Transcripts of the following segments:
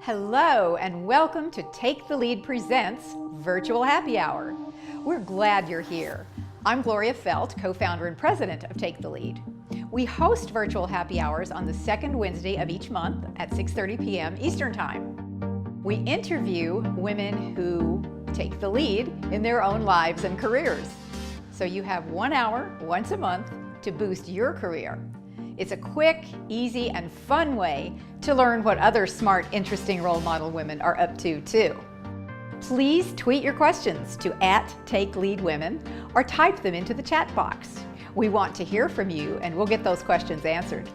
Hello and welcome to Take the Lead Presents Virtual Happy Hour. We're glad you're here. I'm Gloria Feldt, co-founder and president of Take the Lead. We host virtual happy hours on the second Wednesday of each month at 6:30 p.m. Eastern Time. We interview women who take the lead in their own lives and careers. So you have 1 hour once a month to boost your career. It's a quick, easy, and fun way to learn what other smart, interesting role model women are up to too. Please tweet your questions to @TakeLeadWomen or type them into the chat box. We want to hear from you and we'll get those questions answered.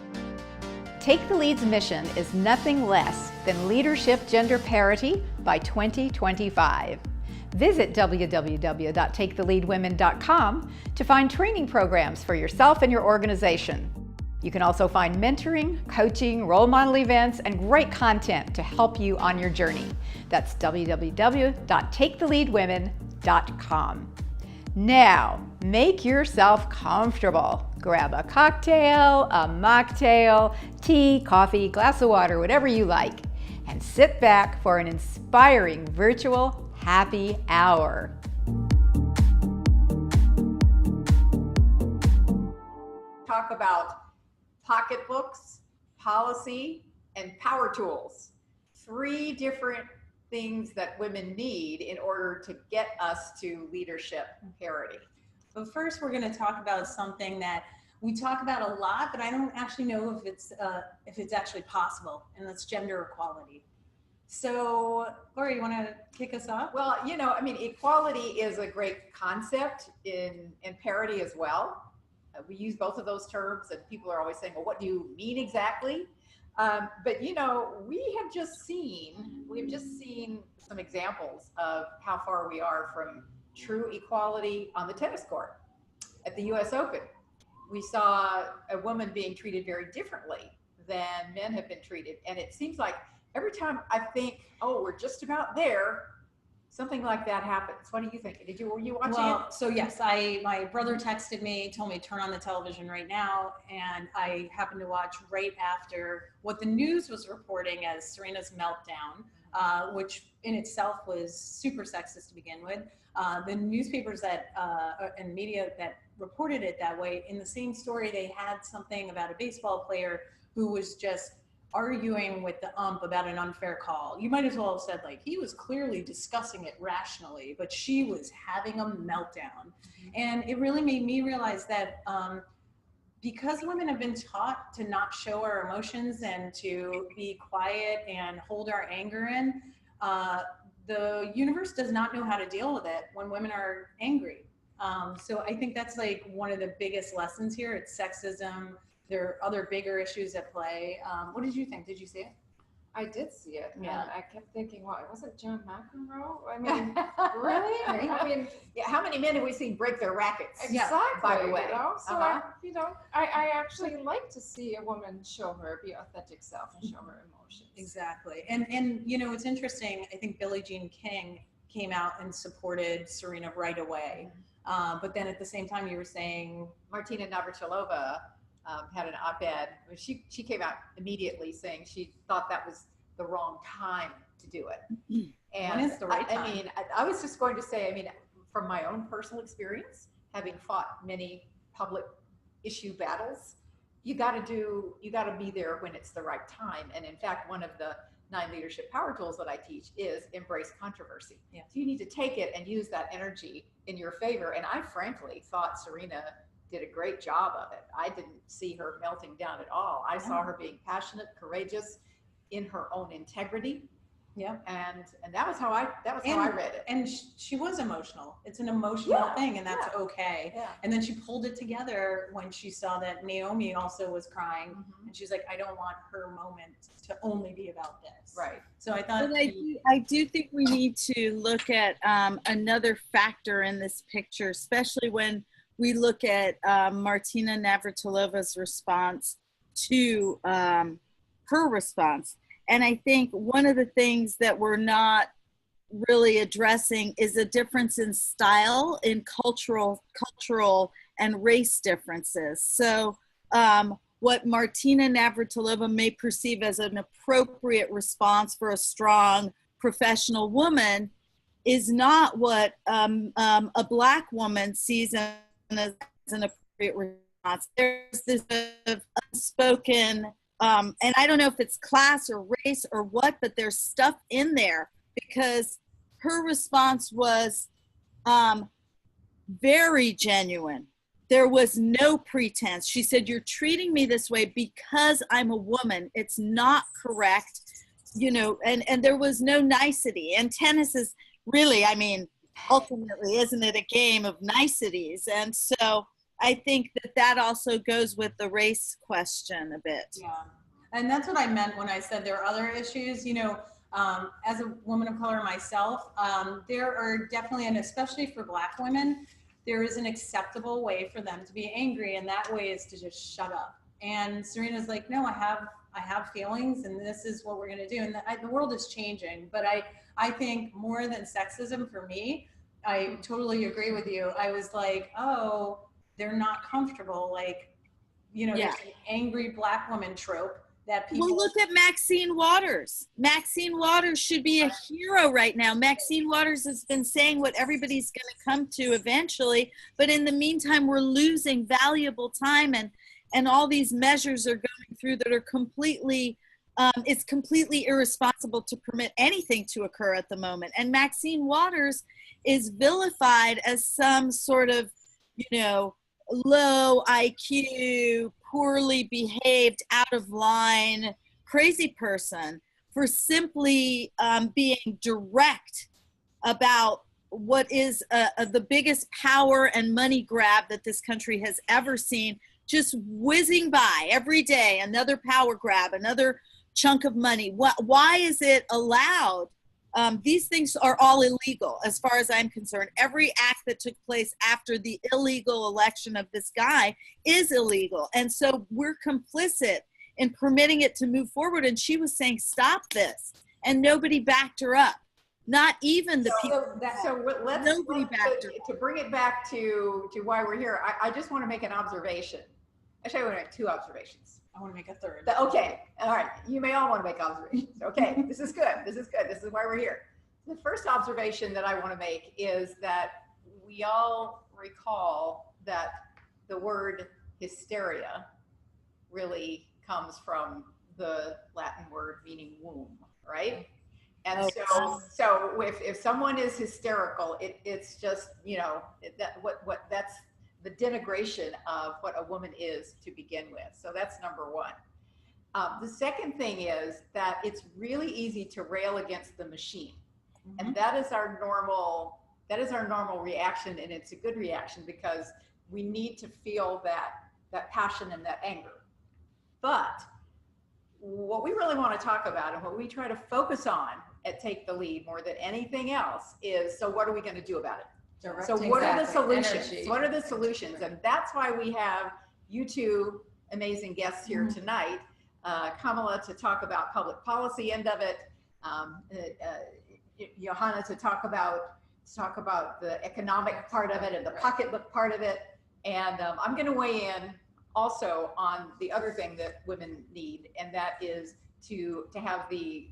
Take the Lead's mission is nothing less than leadership gender parity by 2025. Visit www.taketheleadwomen.com to find training programs for yourself and your organization. You can also find mentoring, coaching, role model events, and great content to help you on your journey. That's www.taketheleadwomen.com. Now, make yourself comfortable. Grab a cocktail, a mocktail, tea, coffee, glass of water, whatever you like, and sit back for an inspiring virtual happy hour. Talk about pocketbooks, policy, and power tools. 3 different things that women need in order to get us to leadership parity. But first, we're going to talk about something that we talk about a lot, but I don't actually know if it's actually possible, and that's gender equality. So, Gloria, you want to kick us off? Well, equality is a great concept in parity as well. We use both of those terms, and people are always saying, well, what do you mean exactly? But we have just seen some examples of how far we are from true equality on the tennis court. At the US Open, we saw a woman being treated very differently than men have been treated. And it seems like every time I think, oh, we're just about there, something like that happens. What do you think? Were you watching it? So yes, my brother texted me, told me to turn on the television right now, and I happened to watch right after what the news was reporting as Serena's meltdown, which in itself was super sexist to begin with. The newspapers and media that reported it that way, in the same story, they had something about a baseball player who was just arguing with the ump about an unfair call. You might as well have said, like, he was clearly discussing it rationally, but she was having a meltdown. And it really made me realize that because women have been taught to not show our emotions and to be quiet and hold our anger in, the universe does not know how to deal with it when women are angry. So I think that's like one of the biggest lessons here. It's sexism. There are other bigger issues at play. What did you think? Did you see it? I did see it. Yeah. And I kept thinking, well, was it John McEnroe? I mean, really? I mean, Yeah, how many men have we seen break their rackets? exactly. by the way. You know? So Uh-huh. I actually like to see a woman show her, be authentic self and show her emotions. Exactly. And it's interesting. I think Billie Jean King came out and supported Serena right away. But then at the same time, you were saying Martina Navratilova had an op-ed. She came out immediately saying she thought that was the wrong time to do it. And when is the right time? I mean, I was just going to say, from my own personal experience, having fought many public issue battles, you got to be there when it's the right time. And in fact, one of the 9 leadership power tools that I teach is embrace controversy. Yeah. So you need to take it and use that energy in your favor. And I frankly thought Serena did a great job of it. I didn't see her melting down at all. I saw her being passionate, courageous, in her own integrity. Yeah. And that was how I read it. And she was emotional. It's an emotional thing, and that's yeah. okay. Yeah. And then she pulled it together when she saw that Naomi also was crying, and she's like, I don't want her moment to only be about this. Right. So I thought, But I do think we need to look at another factor in this picture, especially when we look at Martina Navratilova's response to her response. And I think one of the things that we're not really addressing is a difference in style, in cultural and race differences. So what Martina Navratilova may perceive as an appropriate response for a strong professional woman is not what a Black woman sees as an appropriate response. There's this unspoken, and I don't know if it's class or race or what, but there's stuff in there, because her response was very genuine. There was no pretense. She said, "You're treating me this way because I'm a woman. It's not correct." You know, and there was no nicety. And tennis is really, I mean, ultimately, isn't it a game of niceties? And so I think that also goes with the race question a bit. Yeah, and that's what I meant when I said there are other issues. You know, as a woman of color myself, there are definitely, and especially for Black women, there is an acceptable way for them to be angry, and that way is to just shut up. And Serena's like, no, I have feelings, and this is what we're going to do. And the world is changing, but I think more than sexism for me, I totally agree with you. I was like, oh, they're not comfortable. Like, you know, Yeah. there's an angry Black woman trope that people. Well, look at Maxine Waters. Maxine Waters should be a hero right now. Maxine Waters has been saying what everybody's going to come to eventually, but in the meantime, we're losing valuable time, and all these measures are going through that are completely, it's completely irresponsible to permit anything to occur at the moment. And Maxine Waters is vilified as some sort of, you know, low IQ, poorly behaved, out of line, crazy person for simply being direct about what is the biggest power and money grab that this country has ever seen, just whizzing by every day, another power grab, another chunk of money. Why is it allowed? These things are all illegal as far as I'm concerned. Every act that took place after the illegal election of this guy is illegal. And so we're complicit in permitting it to move forward. And she was saying, stop this. And nobody backed her up. Not even the people. To bring it back to why we're here, I just want to make an observation. Actually, I want to make two observations. I want to make a third. Okay, all right. You may all want to make observations. Okay, this is good. This is good. This is why we're here. The first observation that I want to make is that we all recall that the word hysteria really comes from the Latin word meaning womb, right? And so if someone is hysterical, it's just, you know, that's the denigration of what a woman is to begin with. So that's number one. The second thing is that it's really easy to rail against the machine. Mm-hmm. And that is our normal reaction, and it's a good reaction because we need to feel that passion and that anger. But what we really want to talk about and what we try to focus on at Take the Lead more than anything else is, so what are we going to do about it? So what are the solutions? Energy. What are the solutions? And that's why we have you two amazing guests here tonight. Kamala to talk about public policy end of it. Johana to talk about the economic part of it and the pocketbook part of it. And I'm going to weigh in also on the other thing that women need, and that is to have the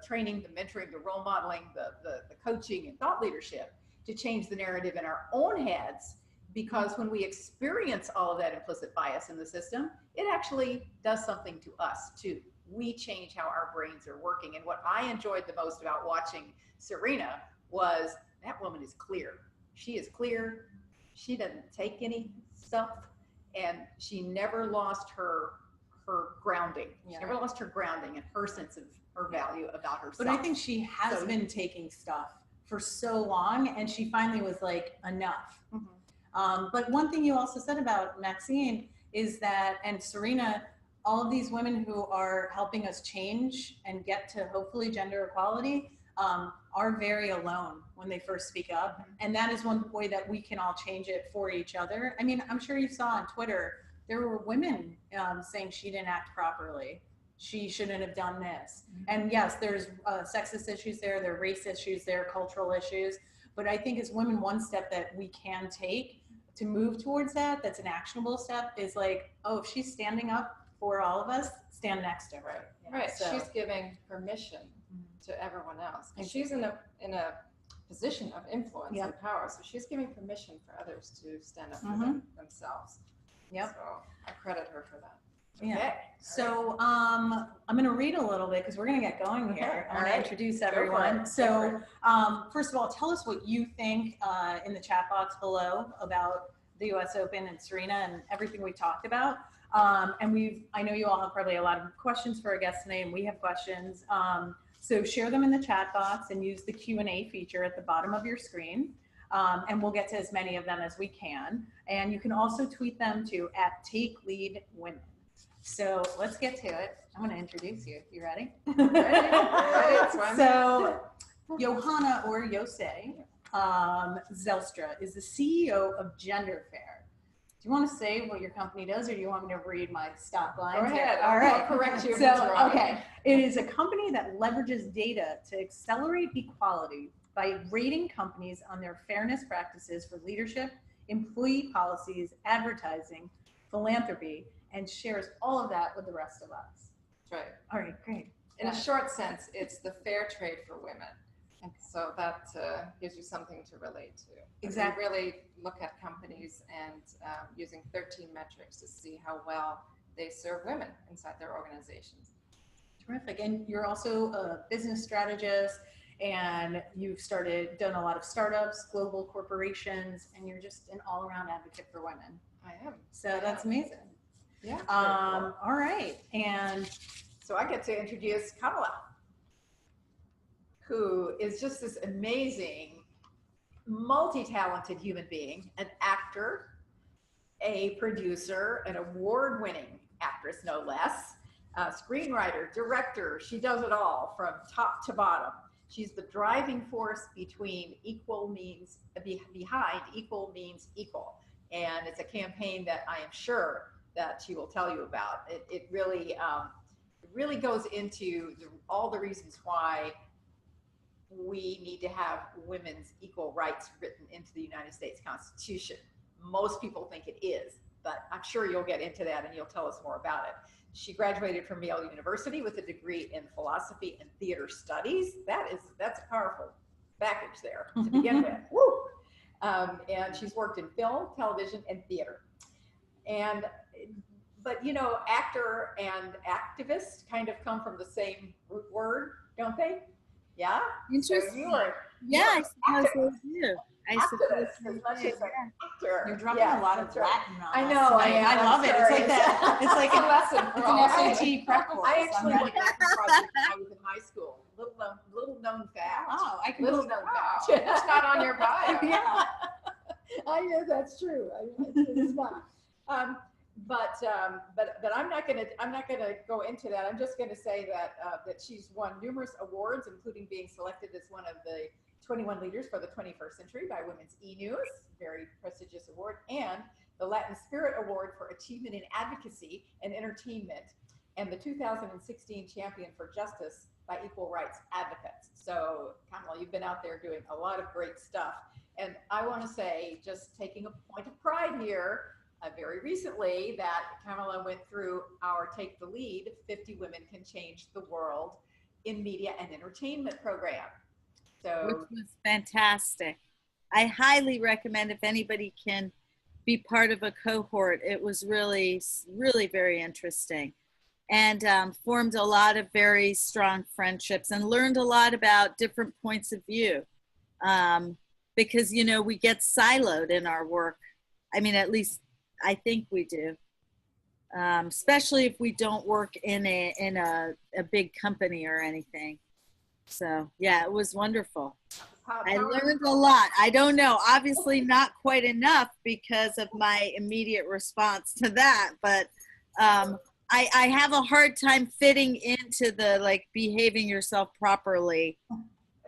training, the mentoring, the role modeling, the coaching and thought leadership to change the narrative in our own heads, because when we experience all of that implicit bias in the system, it actually does something to us too. We change how our brains are working. And what I enjoyed the most about watching Serena was that woman is clear. She is clear. She doesn't take any stuff, and she never lost her grounding. She never lost her grounding and her sense of her value about herself. But I think she has been taking stuff for so long, and she finally was like, enough. Mm-hmm. But one thing you also said about Maxine is that, and Serena, all of these women who are helping us change and get to hopefully gender equality are very alone when they first speak up. Mm-hmm. And that is one way that we can all change it for each other. I mean, I'm sure you saw on Twitter, there were women saying she didn't act properly. She shouldn't have done this. Mm-hmm. And yes, there's sexist issues there are race issues there, cultural issues. But I think as women, one step that we can take to move towards that's an actionable step is like, oh, if she's standing up for all of us stand next to her. Right. So- She's giving permission to everyone else. And she's in a position of influence Yep. and power. So she's giving permission for others to stand up for themselves. Yep. So I credit her for that. Yeah. Okay. So I'm going to read a little bit because we're going to get going here. I want to introduce everyone. So first of all, tell us what you think in the chat box below about the U.S. Open and Serena and everything we talked about. And I know you all have probably a lot of questions for our guests today, and we have questions. So share them in the chat box and use the Q&A feature at the bottom of your screen. And we'll get to as many of them as we can. And you can also tweet them to @TakeLeadWomen. So let's get to it. I'm going to introduce you. You ready? So Johana, or Jose Zeilstra, is the CEO of Gender Fair. Do you want to say what your company does, or do you want me to read my stock lines? Go ahead. All right. I'll correct you if So, it's wrong. okay. It is a company that leverages data to accelerate equality by rating companies on their fairness practices for leadership, employee policies, advertising, philanthropy, and shares all of that with the rest of us. That's right. All right, great. In a short sense, it's the fair trade for women. So that gives you something to relate to. Exactly. We really look at companies and using 13 metrics to see how well they serve women inside their organizations. Terrific. And you're also a business strategist, and you've done a lot of startups, global corporations, and you're just an all-around advocate for women. I am. So that's amazing. Yeah. All right. And So I get to introduce Kamala, who is just this amazing, multi-talented human being, an actor, a producer, an award-winning actress, no less, a screenwriter, director. She does it all from top to bottom. She's the driving force behind equal means equal. And it's a campaign that I am sure that she will tell you about. It really goes into all the reasons why we need to have women's equal rights written into the United States Constitution. Most people think it is, but I'm sure you'll get into that and you'll tell us more about it. She graduated from Yale University with a degree in philosophy and theater studies. That's a powerful package there to begin with. Woo! And she's worked in film, television, and theater. But you know, actor and activist kind of come from the same root word, don't they? Yeah. Interesting. So Yeah, I suppose they do. I suppose activist they as much do. as an actor. you're dropping a lot of that's right. Latin on I us know, tonight. I love it. It's like that. It's like It's a lesson for all. it's an SAT prep course. I actually I'm did ready. an acting project when I was in high school. Little known fact. Oh, I can Little believe known Wow, fact. it's not on your bio. Yeah. I know that's true. It's not. But I'm not gonna go into that. I'm just gonna say that she's won numerous awards, including being selected as one of the 21 leaders for the 21st century by Women's E-News, very prestigious award, and the Latin Spirit Award for Achievement in Advocacy and Entertainment, and the 2016 Champion for Justice by Equal Rights Advocates. So, Kamala, you've been out there doing a lot of great stuff. And I want to say, just taking a point of pride here, very recently that Kamala went through our Take the Lead, 50 Women Can Change the World in Media and Entertainment program. So, Which was fantastic. I highly recommend if anybody can be part of a cohort. It was really, really very interesting, and formed a lot of very strong friendships and learned a lot about different points of view. Because, you know, we get siloed in our work. I mean, at least I think we do. Especially if we don't work in a big company or anything. So yeah, it was wonderul. I learned a lot. I don't know, obviously not quite enough because of my immediate response to that, but I have a hard time fitting into the like behaving yourself properly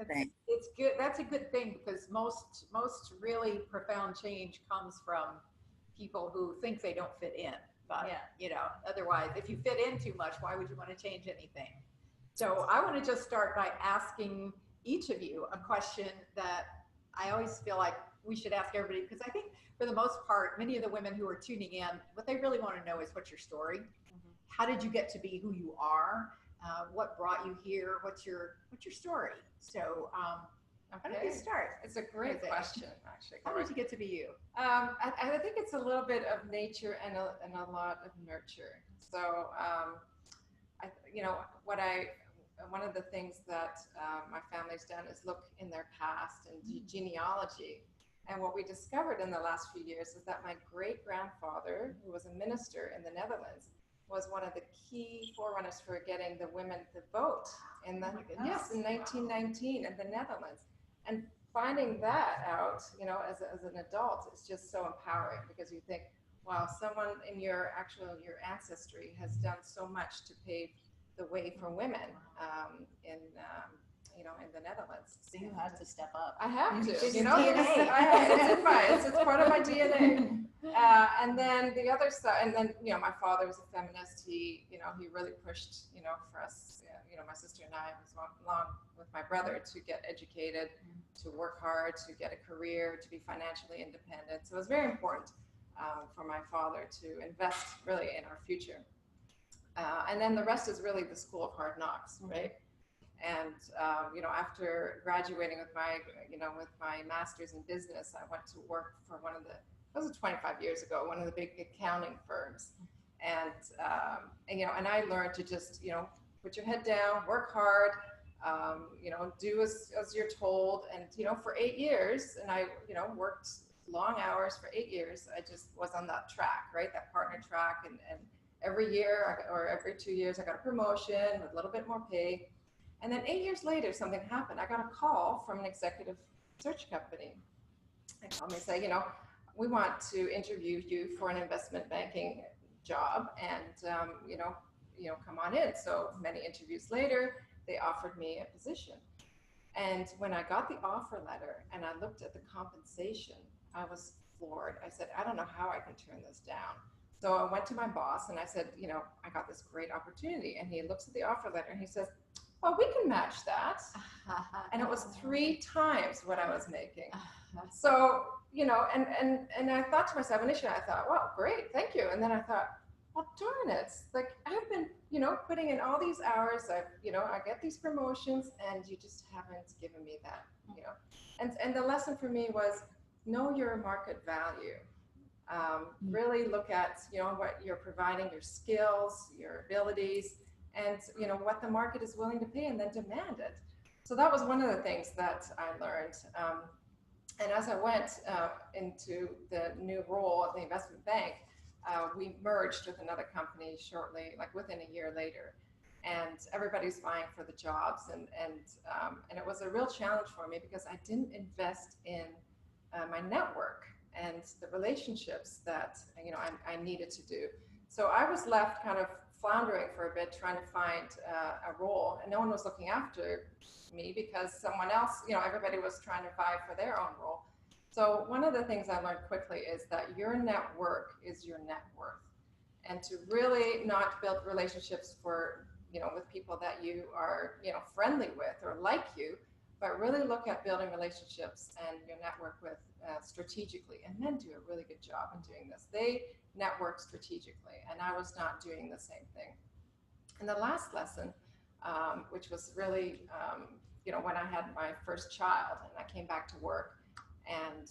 thing. it's good. That's a good thing, because most really profound change comes from people who think they don't fit in. But you know, otherwise, if you fit in too much, why would you want to change anything? So I want to just start by asking each of you a question that I always feel like we should ask everybody, because I think for the most part, many of the women who are tuning in, what they really want to know is, what's your story? how did you get to be who you are? What brought you here? What's your story? So how did you start? It's a great question, actually. How did you get to be you? I think it's a little bit of nature and a lot of nurture. So, one of the things that my family's done is look in their past and genealogy. And what we discovered in the last few years is that my great-grandfather, who was a minister in the Netherlands, was one of the key forerunners for getting the women the vote in the in 1919 in the Netherlands. And finding that out, as an adult, is just so empowering, because you think, wow, someone in your ancestry has done so much to pave the way for women in the Netherlands. So you had to step up. I have to, It's DNA. It's part of my DNA. And then the other side, and then my father was a feminist. He really pushed for us, my sister and I, along with my brother, to get educated, to work hard, to get a career, to be financially independent. So it was very important for my father to invest really in our future. And then the rest is really the school of hard knocks, right? And after graduating with my master's in business, I went to work for that was 25 years ago, one of the big accounting firms. And I learned to just put your head down, work hard, do as you're told. And for 8 years, and I worked long hours for 8 years. I just was on that track, right? That partner track, and every year or every 2 years, I got a promotion with a little bit more pay. And then 8 years later, something happened. I got a call from an executive search company. They called me and say, we want to interview you for an investment banking job, and come on in. So many interviews later, they offered me a position. And when I got the offer letter and I looked at the compensation, I was floored. I said, I don't know how I can turn this down. So I went to my boss and I said, I got this great opportunity. And he looks at the offer letter and he says, well, we can match that. And it was 3 times what I was making. So, and I thought to myself, initially I thought, well, great, thank you. And then I thought, well, darn it. Like, I've been, putting in all these hours. I get these promotions, and you just haven't given me that, And the lesson for me was, know your market value. Really look at, what you're providing, your skills, your abilities, and, what the market is willing to pay, and then demand it. So that was one of the things that I learned. And as I went into the new role at the investment bank, we merged with another company shortly, like within a year later, and everybody's vying for the jobs, and it was a real challenge for me, because I didn't invest in my network and the relationships that I needed to do. So I was left kind of floundering for a bit, trying to find a role, and no one was looking after me, because someone else, everybody was trying to vie for their own role. So one of the things I learned quickly is that your network is your net worth, and to really not build relationships for, with people that you are, friendly with or like you, but really look at building relationships and your network with strategically, and then do a really good job in doing this. They network strategically, and I was not doing the same thing. And the last lesson, which was really, when I had my first child and I came back to work, and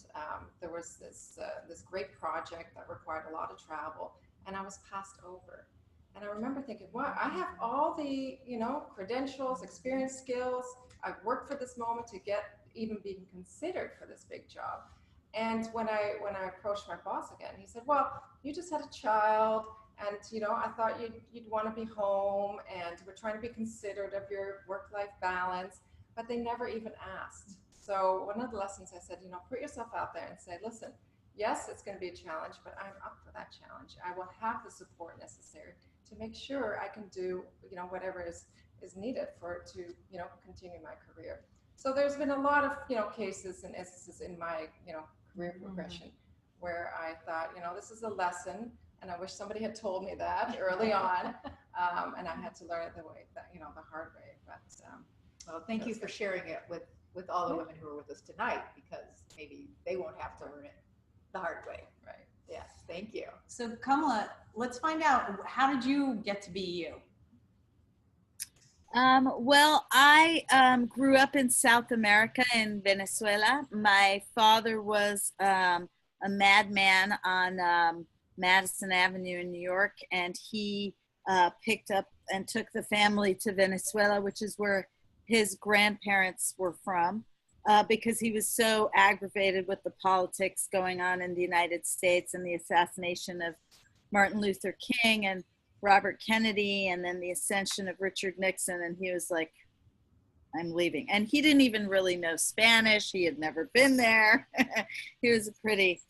there was this great project that required a lot of travel, and I was passed over. And I remember thinking, wow, I have all the, credentials, experience, skills. I've worked for this moment to get even being considered for this big job. And when I approached my boss again, he said, well, you just had a child, and I thought you'd want to be home, and we're trying to be considerate of your work-life balance, but they never even asked. So one of the lessons I said, put yourself out there and say, listen, yes, it's going to be a challenge, but I'm up for that challenge. I will have the support necessary to make sure I can do, whatever is needed to continue my career. So there's been a lot of, cases and instances in my, career progression where I thought, this is a lesson, and I wish somebody had told me that early on, and I had to learn it the hard way. But well, thank you for sharing it with all the women who are with us tonight, because maybe they won't have to learn it the hard way. Right. Yes, thank you. So Kamala, let's find out, how did you get to be you? Well, I grew up in South America in Venezuela. My father was a madman on Madison Avenue in New York, and he picked up and took the family to Venezuela, which is where his grandparents were from, because he was so aggravated with the politics going on in the United States and the assassination of Martin Luther King and Robert Kennedy, and then the ascension of Richard Nixon. And he was like, I'm leaving. And he didn't even really know Spanish. He had never been there. He was a pretty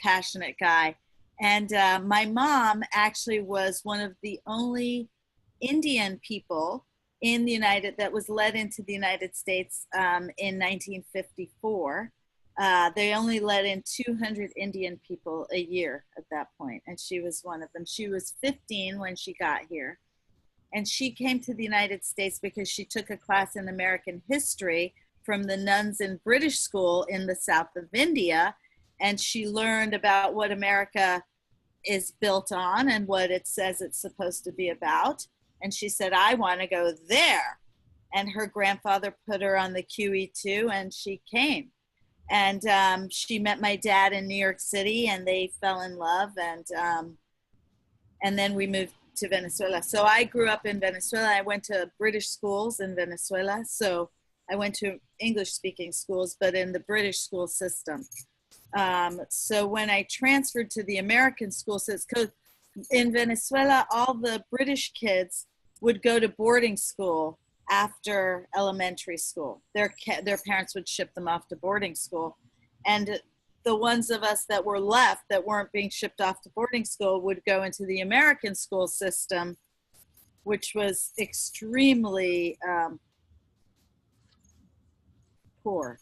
passionate guy. And my mom actually was one of the only Indian people in the that was led into the United States in 1954. They only let in 200 Indian people a year at that point, and she was one of them. She was 15 when she got here, and she came to the United States because she took a class in American history from the nuns in British school in the south of India, and she learned about what America is built on and what it says it's supposed to be about. And she said, I want to go there. And her grandfather put her on the QE2, and she came. And she met my dad in New York City, and they fell in love. And then we moved to Venezuela. So I grew up in Venezuela. I went to British schools in Venezuela. So I went to English-speaking schools, but in the British school system. So when I transferred to the American school system, in Venezuela, all the British kids would go to boarding school after elementary school. Their parents would ship them off to boarding school. And the ones of us that were left that weren't being shipped off to boarding school would go into the American school system, which was extremely poor.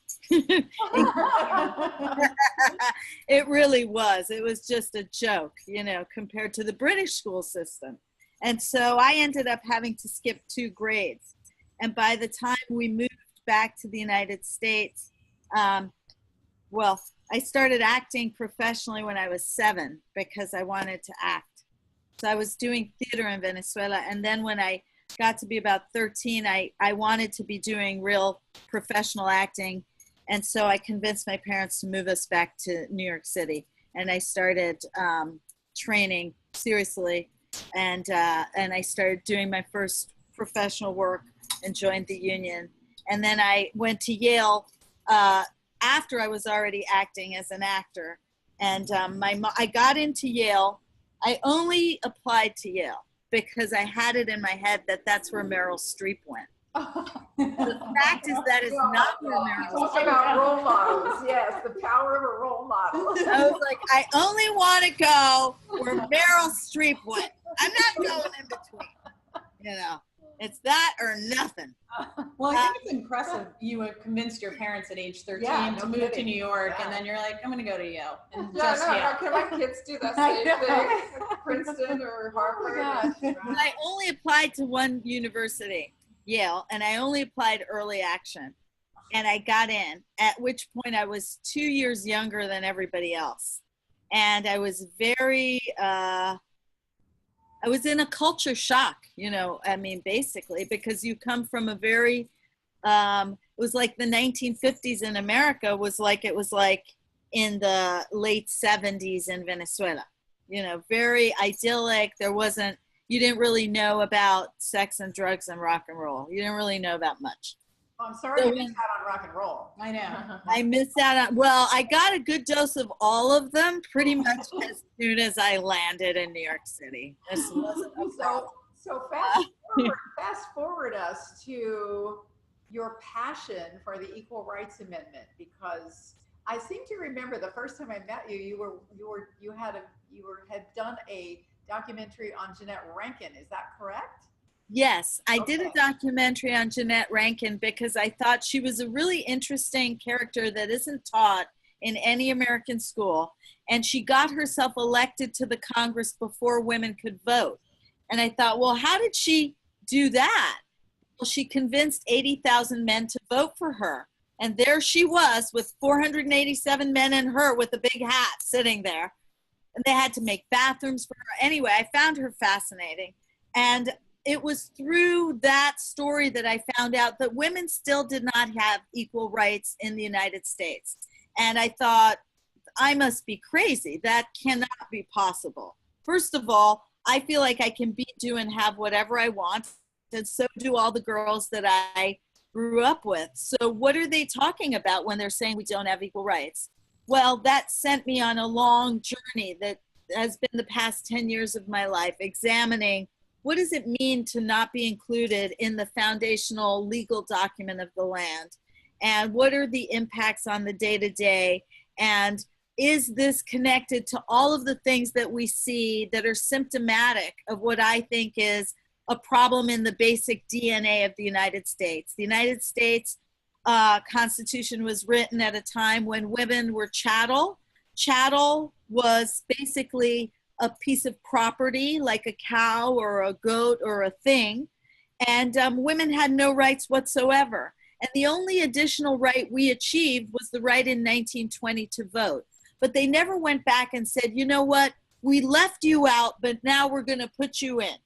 It really was. It was just a joke, you know, compared to the British school system. And so I ended up having to skip 2 grades. And by the time we moved back to the United States, well, I started acting professionally when I was 7 because I wanted to act. So I was doing theater in Venezuela. And then when I got to be about 13, I wanted to be doing real professional acting. And so I convinced my parents to move us back to New York City. And I started training seriously. And I started doing my first professional work and joined the union. And then I went to Yale after I was already acting as an actor. And I got into Yale. I only applied to Yale because I had it in my head that that's where Meryl Streep went. The fact is that is not where Meryl Streep Talk about role models. Yes, the power of a role model. I was like, I only want to go where Meryl Streep went. I'm not going in between. You know, it's that or nothing. Well, I think it's impressive you had convinced your parents at age 13 to move to New York, and then you're like, I'm going to go to Yale. And No, can my kids do that same thing? Princeton or Harvard? Oh my gosh. I only applied to one university, Yale, and I only applied early action. And I got in, at which point I was 2 years younger than everybody else. And I was very, I was in a culture shock, you know, I mean, basically, because you come from a very, it was like the 1950s in America was like, it was like in the late 70s in Venezuela, you know, very idyllic. There wasn't, you didn't really know about sex and drugs and rock and roll. You didn't really know about much. I'm sorry you missed out on rock and roll. I know. I missed out on, well, I got a good dose of all of them pretty much as soon as I landed in New York City. This wasn't a problem. So fast forward us to your passion for the Equal Rights Amendment, because I seem to remember the first time I met you, you had done a documentary on Jeanette Rankin. Is that correct? Yes, I did a documentary on Jeanette Rankin because I thought she was a really interesting character that isn't taught in any American school. And she got herself elected to the Congress before women could vote. And I thought, well, how did she do that? Well, she convinced 80,000 men to vote for her. And there she was with 487 men and her with a big hat sitting there. and they had to make bathrooms for her. Anyway, I found her fascinating. And it was through that story that I found out that women still did not have equal rights in the United States. And I thought, I must be crazy. That cannot be possible. First of all, I feel like I can be, do, and have whatever I want. And so do all the girls that I grew up with. So what are they talking about when they're saying we don't have equal rights? Well, that sent me on a long journey that has been the past 10 years of my life, examining what does it mean to not be included in the foundational legal document of the land? And what are the impacts on the day-to-day? And is this connected to all of the things that we see that are symptomatic of what I think is a problem in the basic DNA of the United States? The United States Constitution was written at a time when women were chattel. Chattel was basically a piece of property like a cow or a goat or a thing. And women had no rights whatsoever. And the only additional right we achieved was the right in 1920 to vote. But they never went back and said, you know what, we left you out, but now we're going to put you in.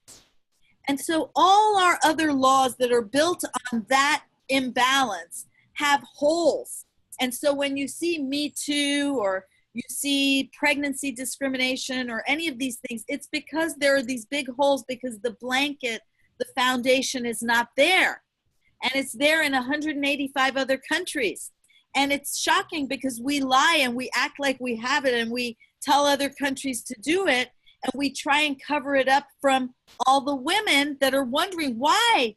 And so all our other laws that are built on that imbalance have holes. And so when you see Me Too or you see pregnancy discrimination or any of these things, it's because there are these big holes because the blanket, the foundation is not there. And it's there in 185 other countries. And it's shocking because we lie and we act like we have it and we tell other countries to do it. And we try and cover it up from all the women that are wondering, why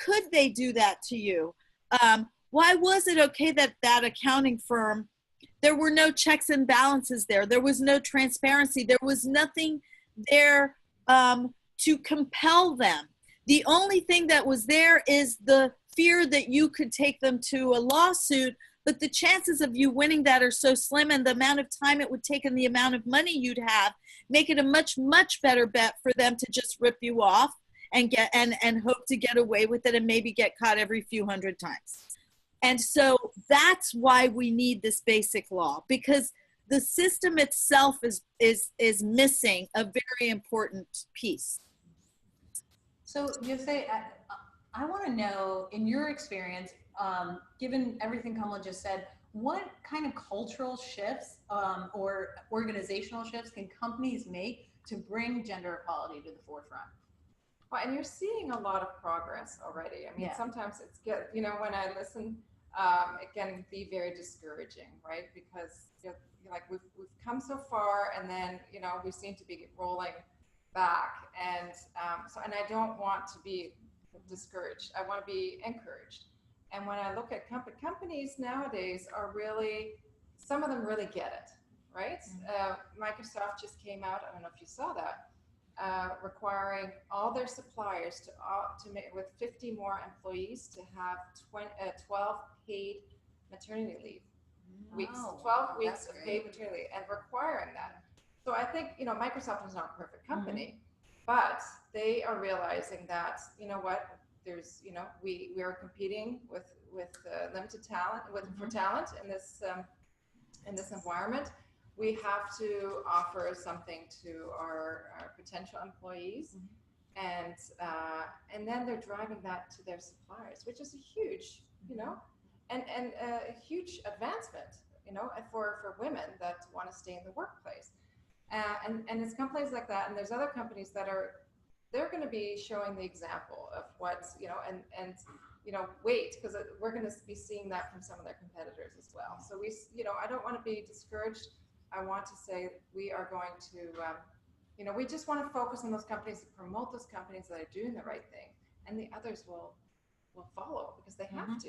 could they do that to you? Why was it okay that that accounting firm, there were no checks and balances there. There was no transparency. There was nothing there to compel them. The only thing that was there is the fear that you could take them to a lawsuit, but the chances of you winning that are so slim, and the amount of time it would take and the amount of money you'd have make it a much, much better bet for them to just rip you off and get and hope to get away with it and maybe get caught every few hundred times. And so that's why we need this basic law, because the system itself is missing a very important piece. So Jose, I want to know, in your experience, given everything Kamala just said, what kind of cultural shifts or organizational shifts can companies make to bring gender equality to the forefront? Well, and you're seeing a lot of progress already. I mean, sometimes it's good, you know, when I listen, it can be very discouraging, right? Because you're like we've come so far, and then we seem to be rolling back, and and I don't want to be discouraged. I want to be encouraged. And when I look at companies nowadays are really, some of them really get it, right? Mm-hmm. Microsoft just came out, I don't know if you saw that, requiring all their suppliers to make, with 50 more employees, to have 12 paid maternity leave weeks, 12 weeks of paid maternity leave, and requiring that. So I think, Microsoft is not a perfect company, but they are realizing that, there's, we are competing with limited talent, for talent in this environment. We have to offer something to our potential employees, and then they're driving that to their suppliers, which is a huge, and a huge advancement, for women that want to stay in the workplace. And it's companies like that, and there's other companies that they're going to be showing the example of what, wait, because we're going to be seeing that from some of their competitors as well. So I don't want to be discouraged. I want to say we are going to, we just want to focus on those companies, promote those companies that are doing the right thing, and the others will follow because they have to.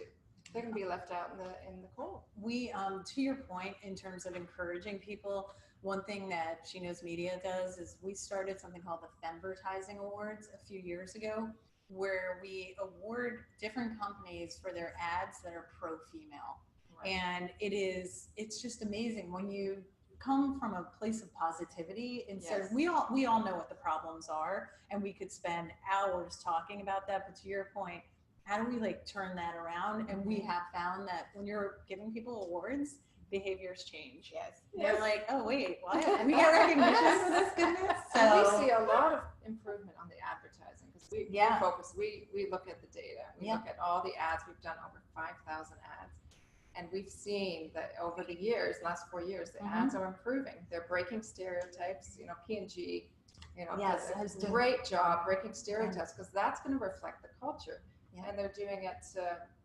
They're going to be left out in the cold. We, to your point, in terms of encouraging people, one thing that SheKnows Media does is we started something called the Femvertising Awards a few years ago, where we award different companies for their ads that are pro-female. Right. And it's just amazing when you come from a place of positivity instead of, we all know what the problems are, and we could spend hours talking about that, but to your point, how do we turn that around? And we have found that when you're giving people awards, behaviors change. Yes. They're like, oh wait, what? We get recognition for this goodness. And we So see a lot of improvement on the advertising because we focus, we look at the data. We look at all the ads. We've done over 5,000 ads. And we've seen that over the years, last 4 years, the ads are improving. They're breaking stereotypes, you know, P&G, you know, does a great job breaking stereotypes because that's going to reflect the culture. And they're doing it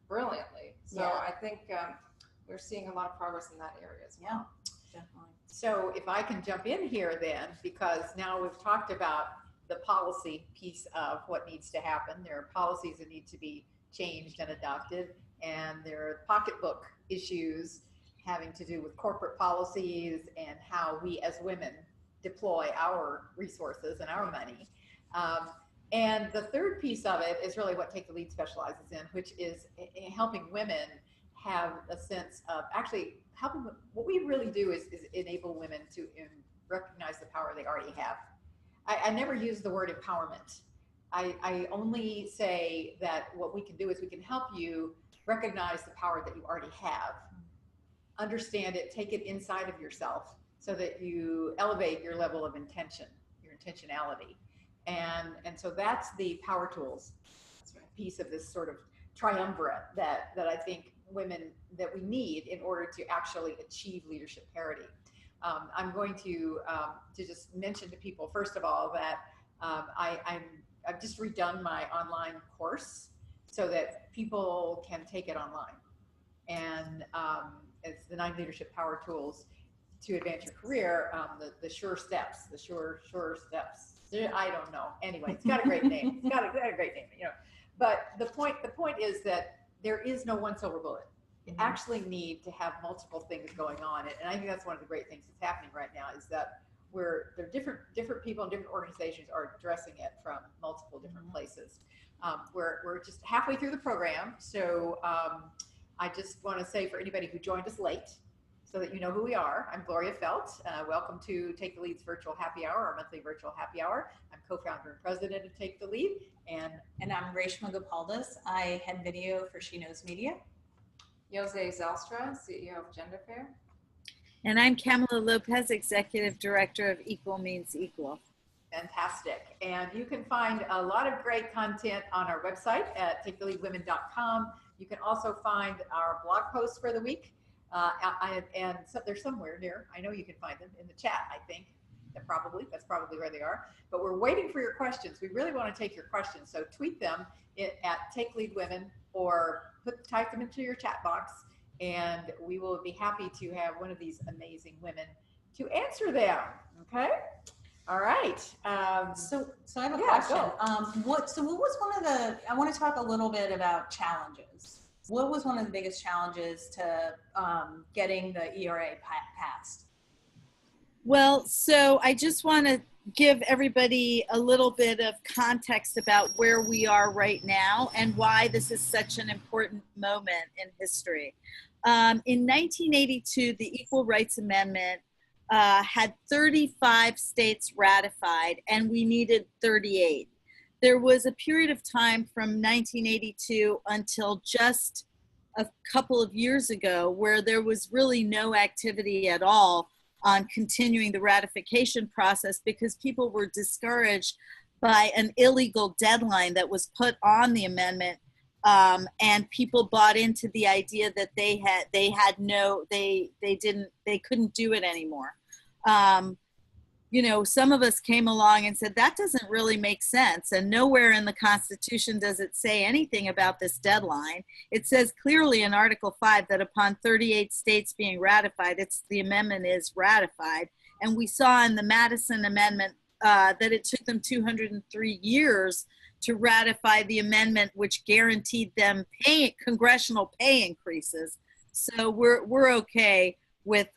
brilliantly. So I think we're seeing a lot of progress in that area as well. Definitely. So if I can jump in here then, because now we've talked about the policy piece of what needs to happen. There are policies that need to be changed and adopted, and there are pocketbook issues having to do with corporate policies and how we as women deploy our resources and our money. And the third piece of it is really what Take the Lead specializes in, which is helping women have a sense of actually helping. What we really do is enable women to recognize the power they already have. I never use the word empowerment. I only say that what we can do is we can help you recognize the power that you already have, understand it, take it inside of yourself so that you elevate your level of intention, your intentionality. And so that's the power tools piece of this sort of triumvirate that I think women that we need in order to actually achieve leadership parity. I'm going to just mention to people, first of all, that I've just redone my online course so that people can take it online. And it's the 9 leadership power tools to advance your career, the sure steps. I don't know. Anyway, it's got a great name. It's got a great name, you know. But the point is that there is no one silver bullet. You actually need to have multiple things going on. And I think that's one of the great things that's happening right now is that there are different people and different organizations are addressing it from multiple different places. We're just halfway through the program. So I just want to say for anybody who joined us late, so that you know who we are, I'm Gloria Feldt. Welcome to Take the Lead's virtual happy hour, our monthly virtual happy hour. I'm co-founder and president of Take the Lead. And I'm Reshma Gopaldas. I head video for SheKnows Media. Zeilstra, CEO of Gender Fair. And I'm Kamala Lopez, Executive Director of Equal Means Equal. Fantastic. And you can find a lot of great content on our website at taketheleadwomen.com. You can also find our blog posts for the week. And so they're somewhere here. I know you can find them in the chat, I think. That's probably where they are. But we're waiting for your questions. We really want to take your questions. So tweet them at Take Lead Women or type them into your chat box, and we will be happy to have one of these amazing women to answer them. Okay? All right. So I have a question. What was one of the, I want to talk a little bit about challenges. What was one of the biggest challenges to getting the ERA passed? Well, so I just want to give everybody a little bit of context about where we are right now and why this is such an important moment in history. In 1982, the Equal Rights Amendment had 35 states ratified, and we needed 38. There was a period of time from 1982 until just a couple of years ago where there was really no activity at all on continuing the ratification process because people were discouraged by an illegal deadline that was put on the amendment, and people bought into the idea that they couldn't do it anymore. You know, some of us came along and said, that doesn't really make sense. And nowhere in the Constitution does it say anything about this deadline. It says clearly in Article 5 that upon 38 states being ratified, the amendment is ratified. And we saw in the Madison Amendment that it took them 203 years to ratify the amendment, which guaranteed them congressional pay increases. So we're okay with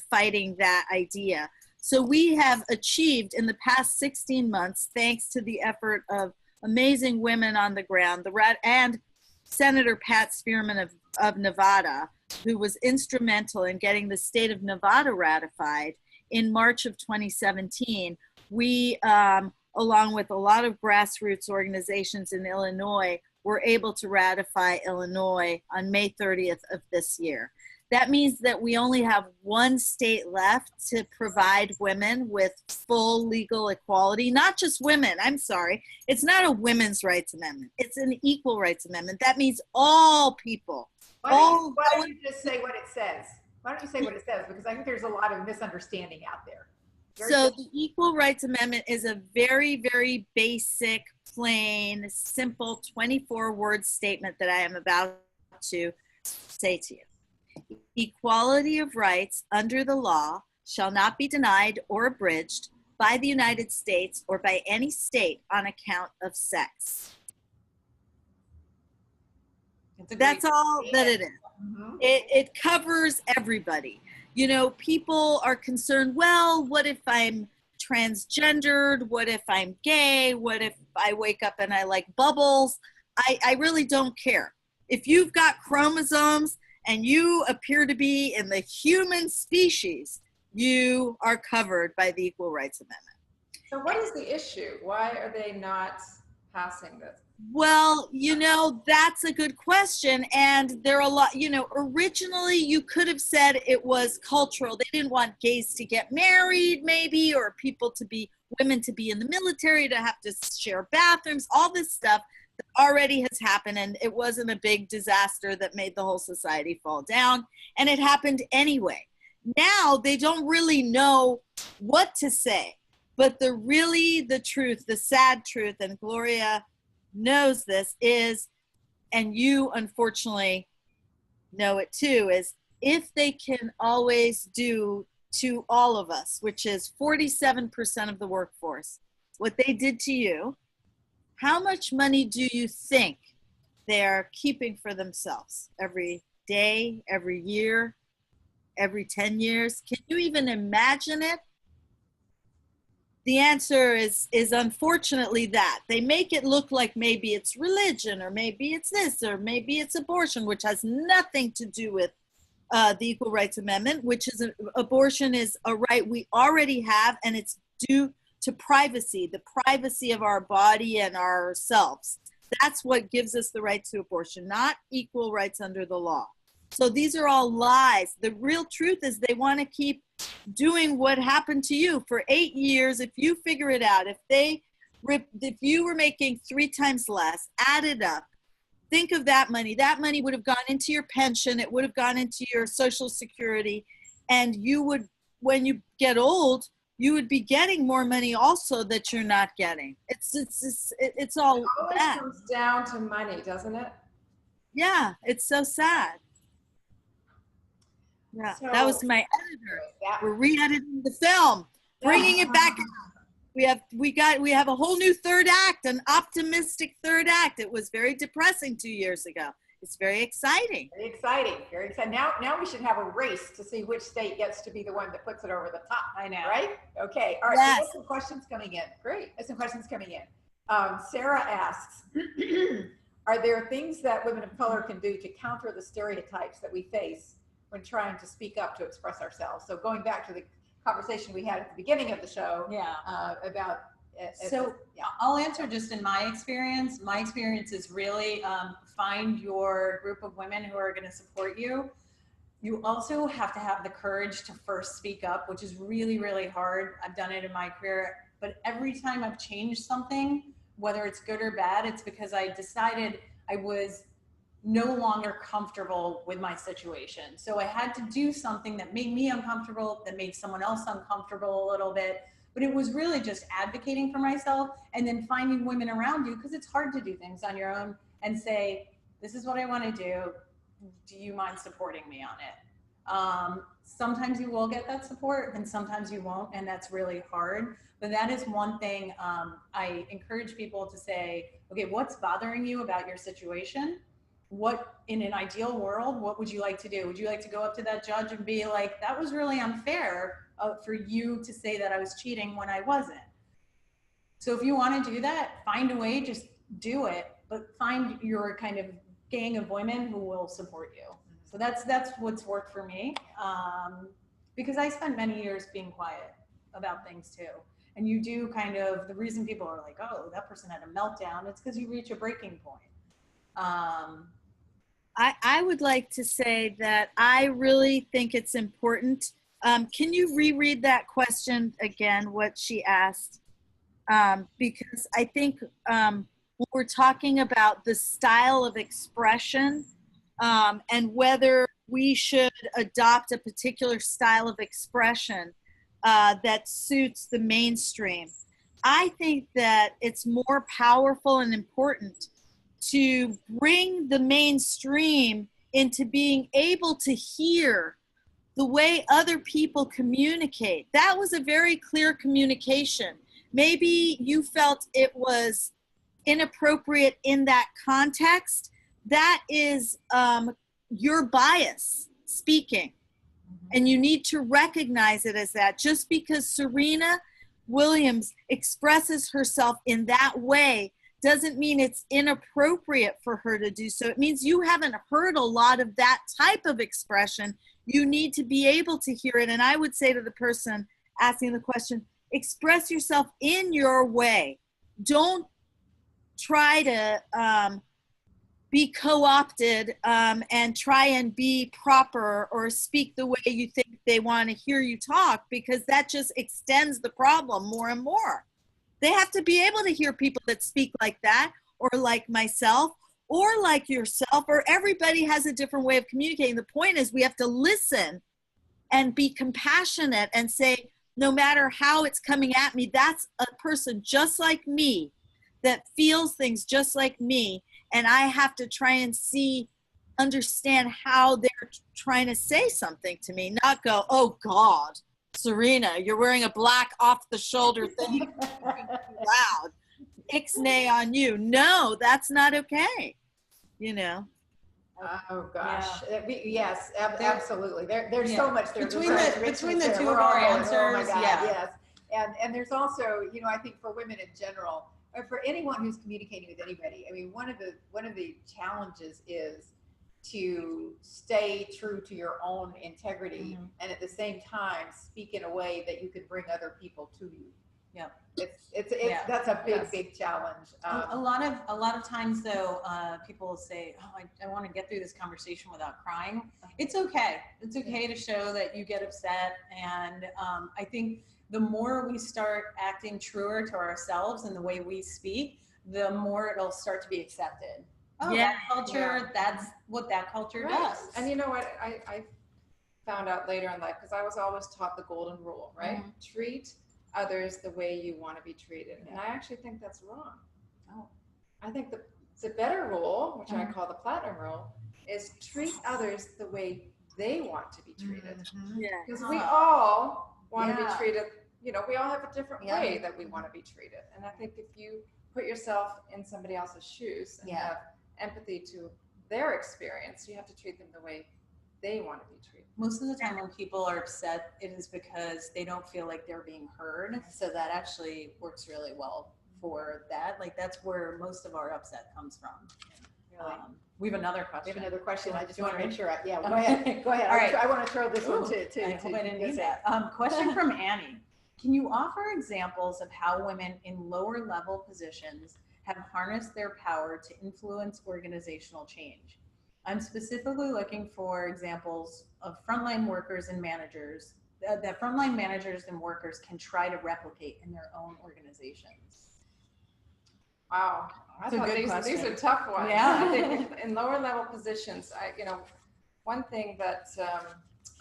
fighting that idea. So we have achieved in the past 16 months, thanks to the effort of amazing women on the ground, and Senator Pat Spearman of Nevada, who was instrumental in getting the state of Nevada ratified in March of 2017. We, along with a lot of grassroots organizations in Illinois, were able to ratify Illinois on May 30th of this year. that means that we only have one state left to provide women with full legal equality. Not just women, I'm sorry. It's not a women's rights amendment. It's an equal rights amendment. That means all people. Why don't you just say what it says? Why don't you say what it says? Because I think there's a lot of misunderstanding out there. So the Equal Rights Amendment is a very, very basic, plain, simple 24-word statement that I am about to say to you. Equality of rights under the law shall not be denied or abridged by the United States or by any state on account of sex. That's all that it is. Mm-hmm. It covers everybody. You know, people are concerned, well, what if I'm transgendered? What if I'm gay? What if I wake up and I like bubbles? I really don't care. If you've got chromosomes and you appear to be in the human species, you are covered by the Equal Rights Amendment. So what is the issue? Why are they not passing this? Well, you know, that's a good question. And there are a lot, you know, originally you could have said it was cultural. They didn't want gays to get married, maybe, or women to be in the military, to have to share bathrooms, all this stuff that already has happened. And it wasn't a big disaster that made the whole society fall down. And it happened anyway. Now they don't really know what to say. But the truth, the sad truth, and Gloria knows this, is, and you unfortunately know it too, is if they can always do to all of us, which is 47% of the workforce, what they did to you, how much money do you think they're keeping for themselves every day, every year, every 10 years? Can you even imagine it? The answer is unfortunately that. They make it look like maybe it's religion, or maybe it's this, or maybe it's abortion, which has nothing to do with the Equal Rights Amendment, which is abortion is a right we already have, and it's due to privacy, the privacy of our body and ourselves. That's what gives us the right to abortion, not equal rights under the law. So these are all lies. The real truth is they want to keep doing what happened to you for 8 years. If you figure it out, if you were making 3 times less, add it up, think of that money. That money would have gone into your pension. It would have gone into your Social Security. And you would, when you get old, you would be getting more money also that you're not getting. It's all It always bad. comes down to money, doesn't it? Yeah, it's so sad. Yeah, So- that was my editor. We're re-editing the film, bringing it back. We have a whole new third act, an optimistic third act. It was very depressing 2 years ago. It's very exciting. Very exciting, very exciting. Now we should have a race to see which state gets to be the one that puts it over the top. I know. Right? Okay. All right. Yes. So there's some questions coming in. Great. There's some questions coming in. Sarah asks, are there things that women of color can do to counter the stereotypes that we face when trying to speak up to express ourselves? So going back to the conversation we had at the beginning of the show, about I'll answer just in my experience. My experience is really find your group of women who are going to support you. You also have to have the courage to first speak up, which is really, really hard. I've done it in my career, but every time I've changed something, whether it's good or bad, it's because I decided I was no longer comfortable with my situation. So I had to do something that made me uncomfortable, that made someone else uncomfortable a little bit. But it was really just advocating for myself and then finding women around you, because it's hard to do things on your own, and say, this is what I want to do. Do you mind supporting me on it? Sometimes you will get that support and sometimes you won't, and that's really hard. But that is one thing I encourage people to say, okay, what's bothering you about your situation? What, in an ideal world, what would you like to do? Would you like to go up to that judge and be like, that was really unfair for you to say that I was cheating when I wasn't? So if you want to do that, find a way, just do it, but find your kind of gang of women who will support you. So that's what's worked for me, because I spent many years being quiet about things too. And you do kind of, the reason people are like, oh, that person had a meltdown, it's because you reach a breaking point. I would like to say that I really think it's important. Can you reread that question again, what she asked? Because I think when we're talking about the style of expression and whether we should adopt a particular style of expression that suits the mainstream, I think that it's more powerful and important to bring the mainstream into being able to hear the way other people communicate. That was a very clear communication. Maybe you felt it was inappropriate in that context. That is your bias speaking. And you need to recognize it as that. Just because Serena Williams expresses herself in that way doesn't mean it's inappropriate for her to do so. It means you haven't heard a lot of that type of expression. You need to be able to hear it. And I would say to the person asking the question, express yourself in your way. Don't try to be co-opted and try and be proper or speak the way you think they want to hear you talk, because that just extends the problem more and more. They have to be able to hear people that speak like that, or like myself, or like yourself, or everybody has a different way of communicating. The point is we have to listen and be compassionate and say, no matter how it's coming at me, that's a person just like me that feels things just like me. And I have to try and understand how they're trying to say something to me, not go, oh God, Serena, you're wearing a black off the shoulder thing. Loud. Ixnay on you. No, that's not okay. You know. Oh gosh. Yeah. Yes, absolutely. There's so much there. Between the two of our answers, oh my God, yeah. Yes. And there's also, I think for women in general, or for anyone who's communicating with anybody, I mean, one of the challenges is to stay true to your own integrity, and at the same time speak in a way that you can bring other people to you. Yeah, it's that's a big challenge. A lot of times though, people will say, oh, I want to get through this conversation without crying. It's okay. It's okay to show that you get upset. And I think the more we start acting truer to ourselves and the way we speak, the more it'll start to be accepted. Oh, yeah, that culture, that's what that culture does. And you know what, I found out later in life, because I was always taught the golden rule, right? Treat others the way you want to be treated. And I actually think that's wrong. Oh. I think the better rule, which I call the platinum rule, is treat others the way they want to be treated. Because we all want to be treated, we all have a different way that we want to be treated. And I think if you put yourself in somebody else's shoes and have empathy to their experience, you have to treat them the way they want to be treated. Most of the time when people are upset, it is because they don't feel like they're being heard. So that actually works really well for that. Like that's where most of our upset comes from. Really. We have another question. I just want to make sure. Go ahead. Go ahead. All right. I want to throw this one to I hope I didn't need that. Question from Annie. Can you offer examples of how women in lower level positions have harnessed their power to influence organizational change? I'm specifically looking for examples of frontline workers and managers that frontline managers and workers can try to replicate in their own organizations. Wow, I thought these are tough ones. Yeah. I think in lower level positions, one thing that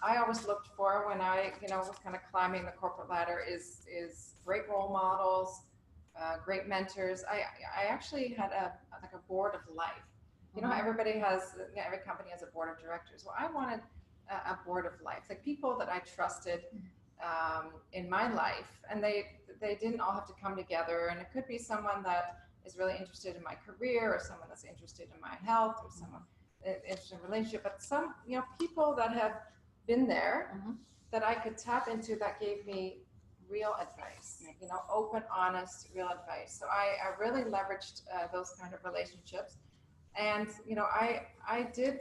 I always looked for when I was kind of climbing the corporate ladder is great role models, great mentors. I actually had a board of life. Everybody has, every company has a board of directors. Well, I wanted a board of life, like people that I trusted in my life, and they didn't all have to come together. And it could be someone that is really interested in my career, or someone that's interested in my health, or someone interested in relationship. But some, people that have been there that I could tap into that gave me real advice, open, honest, real advice. So I really leveraged those kind of relationships. And, I did,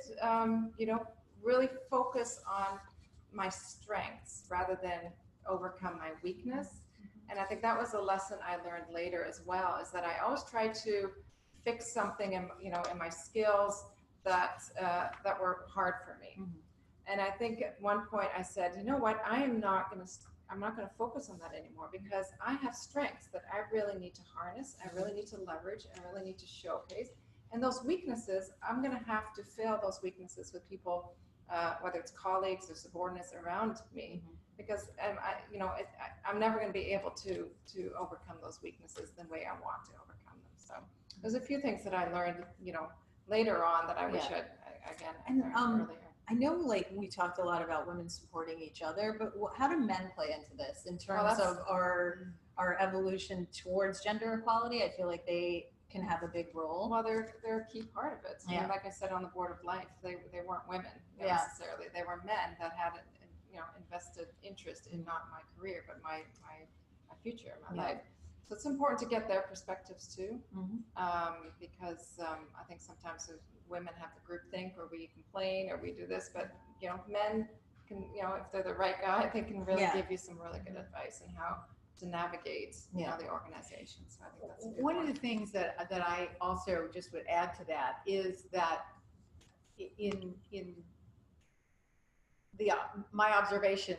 really focus on my strengths rather than overcome my weakness. And I think that was a lesson I learned later as well, is that I always tried to fix something in my skills that were hard for me. And I think at one point I said, you know what, I'm not going to focus on that anymore, because I have strengths that I really need to harness, I really need to leverage, I really need to showcase. And those weaknesses, I'm going to have to fill those weaknesses with people, whether it's colleagues or subordinates around me, because I'm never going to be able to overcome those weaknesses the way I want to overcome them. So there's a few things that I learned, later on that I wish I'd learned earlier. I know, like, we talked a lot about women supporting each other, but how do men play into this in terms of our evolution towards gender equality? I feel like they can have a big role. Well, they're a key part of it. And like I said, on the Board of Life, they weren't women necessarily. They were men that had invested interest in not my career, but my future, my life. So it's important to get their perspectives too, because I think sometimes women have the groupthink, or we complain, or we do this, but men can, if they're the right guy, they can really give you some really good advice on how to navigate the organization. So I think that's a good one of the things that I also just would add to that is that in my observation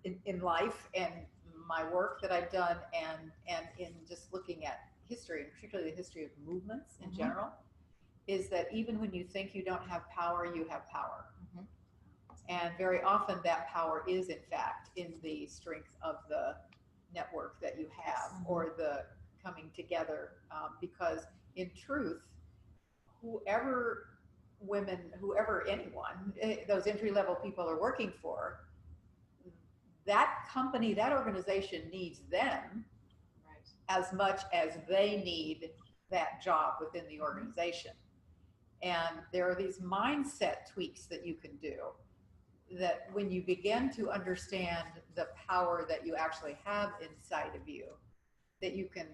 in life and my work that I've done, and in just looking at history, and particularly the history of movements in general, is that even when you think you don't have power, you have power. And very often that power is in fact in the strength of the network that you have, or the coming together, because in truth, whoever anyone, those entry-level people are working for, that company, that organization needs them as much as they need that job within the organization. And there are these mindset tweaks that you can do, that when you begin to understand the power that you actually have inside of you, that you can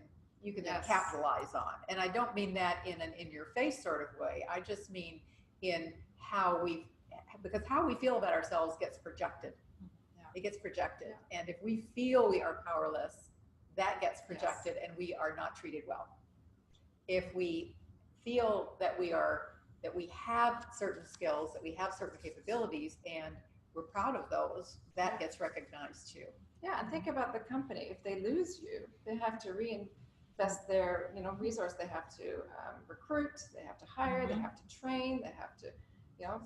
then capitalize on. And I don't mean that in an in-your-face sort of way. I just mean in because how we feel about ourselves gets projected. It gets projected. And if we feel we are powerless, that gets projected, and we are not treated well. If we feel that we have certain skills, that we have certain capabilities, and we're proud of those, that gets recognized too. Yeah, and think about the company. If they lose you, they have to reinvest their resource. They have to recruit, they have to hire, they have to train, they have to